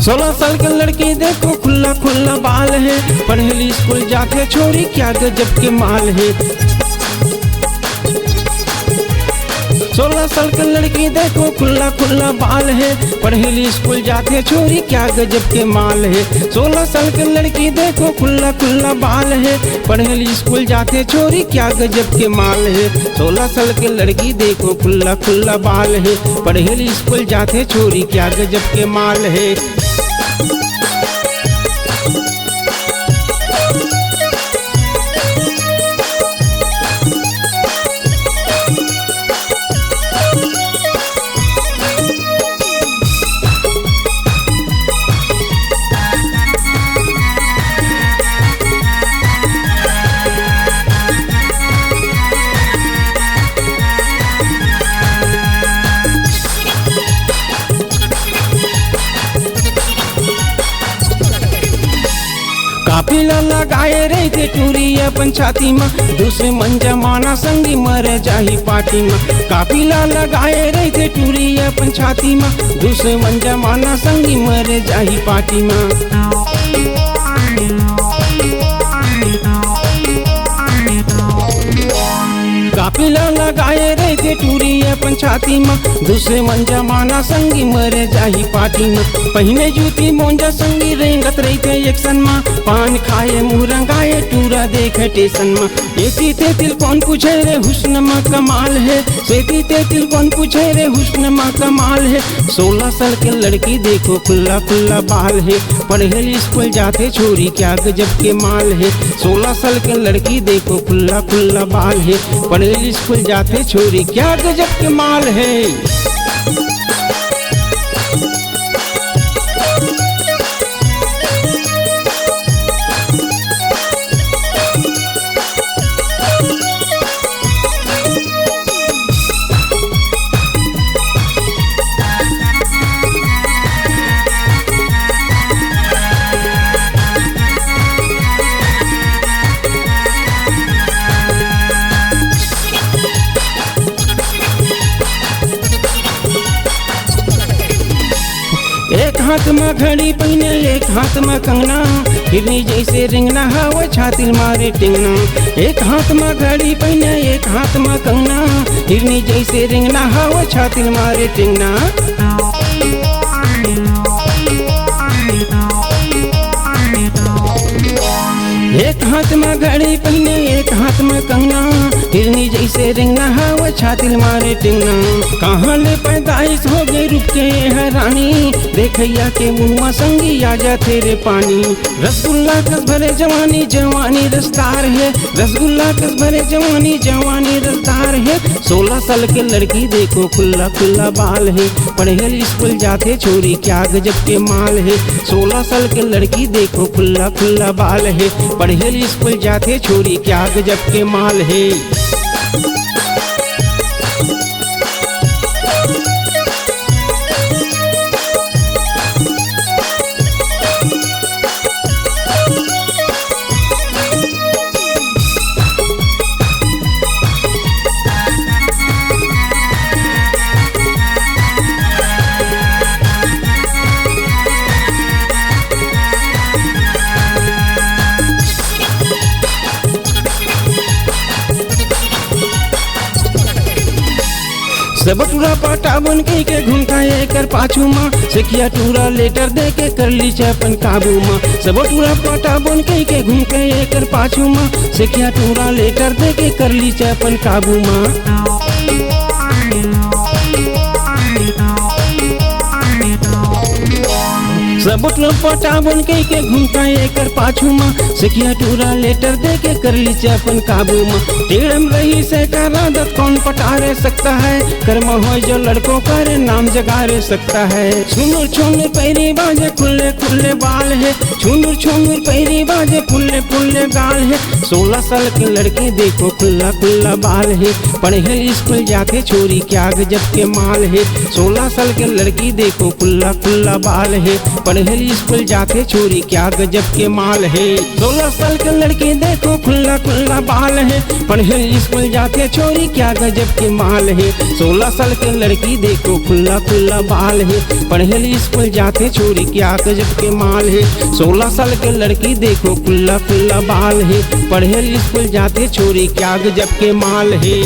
सोलह साल की लड़की देखो खुला खुला बाल है, पढ़ेली स्कूल जाके छोरी क्या गजब के माल है। 16 साल की लड़की देखो खुला खुला बाल है, पढ़ेली स्कूल जाके छोरी क्या गजब के माल है। 16 साल की लड़की देखो खुला खुला बाल है, पढ़ेली स्कूल जाके छोरी क्या गजब के माल है। 16 साल की लड़की देखो खुला खुला बाल है, पढ़ेली स्कूल जाके छोरी क्या गजब के माल है। काफिला लगाए रहे थे टूरी अपन छाती में, दूसरे मन जमाना संगी मरे जाही पार्टी में। काफिला लगाए रहे थे टूरी अपन छाती में, दूसरे मन जमाना संगी मरे जाही पार्टी में। काफिला लगाए रहे थे टूरी अपन छाती में, दूसरे मन जमाना संगी मरे जाही पार्टी में। पहने जूती मोंजा संगी रेंगत रही थे एक्शन में, पान खाए मुँह रंगाए टूरा देखे टेशन में। एती ते तिल कौन पूछे रे हुस्न में कमाल है, सेती ते तिल कौन पूछे रे हुस्न में कमाल है। 16 साल के लड़की देखो खुला खुला बाल है, पढ़ेली स्कूल जाते छोरी क्या गजब के माल है। 16 साल के लड़की देखो खुला खुला बाल है, पढ़ेली स्कूल जाते छोरी क्या गजब के माल है। एक हाथ में घड़ी पहने एक हाथ में कंगना, हिरनी जैसे रिंगना हवा छातिल मारे टिंगना। एक हाथ में घड़ी पहने एक हाथ में कंगना, हिरनी जैसे रिंगना हवा छातिल मारे टिंगना। एक हाथ में घड़ी पहने एक हाथ में कंगना, हिरनी जैसे रिंगना हवा छातिल मारे टिंगना। कहाँ ले पैदाइश हो गई रुक के है रानी, देखैया के मुँह संगी आजा तेरे पानी। रसगुल्ला कस भरे जवानी जवानी रफ्तार है, रसगुल्ला कस भरे जवानी जवानी रफ्तार है। 16 साल के लड़की देखो खुला खुला बाल है, पढ़ेली स्कूल जाते छोरी क्या गजब के माल है। 16 साल के लड़की देखो खुला खुला बाल है, पढ़ेली स्कूल जाते छोरी क्या गजब के माल है। सब टूरा पाटा बन के घूमता एकर पाछू माँ, सेखिया टूरा लेटर दे के कर ली अपन काबू माँ। सब टूरा पाटा बन के घूमता एकर पाछू माँ, सेखिया टूरा लेटर दे के कर ली अपन काबू माँ। सब पटा बन के घूमता एकर पाछू माँ, सेखिया टूरा लेटर दे के कर ली अपन काबू माँ। टेढ़म रही से करादत कौन पटा रह सकता है, कर्म हो जो लड़कों का रे नाम जगा रह सकता है। सुनो छोने पैरी बाजे खुले खुले फुल्ले बाल है, छुनुर छुनुर पैरी बाजे फुल्ले फुल्ले गाल है। 16 साल के लड़के देखो खुल्ला खुल्ला बाल है, पढ़े स्कूल जाके छोरी क्या गजब के माल है। 16 साल के लड़की देखो खुल्ला खुल्ला बाल है, पढ़े स्कूल जाके छोरी क्या गजब के माल है। 16 साल के लड़की देखो खुल्ला खुल्ला बाल है, पढ़े स्कूल जाके छोरी क्या गजब के माल है। 16 साल के लड़की देखो खुल्ला खुल्ला बाल है, पढ़े स्कूल जाके छोरी क्या गजब के माल है। 16 साल के लड़की देखो खुल्ला खुल्ला बाल है, पढ़े स्कूल जाते छोरी क्या गजब के माल है।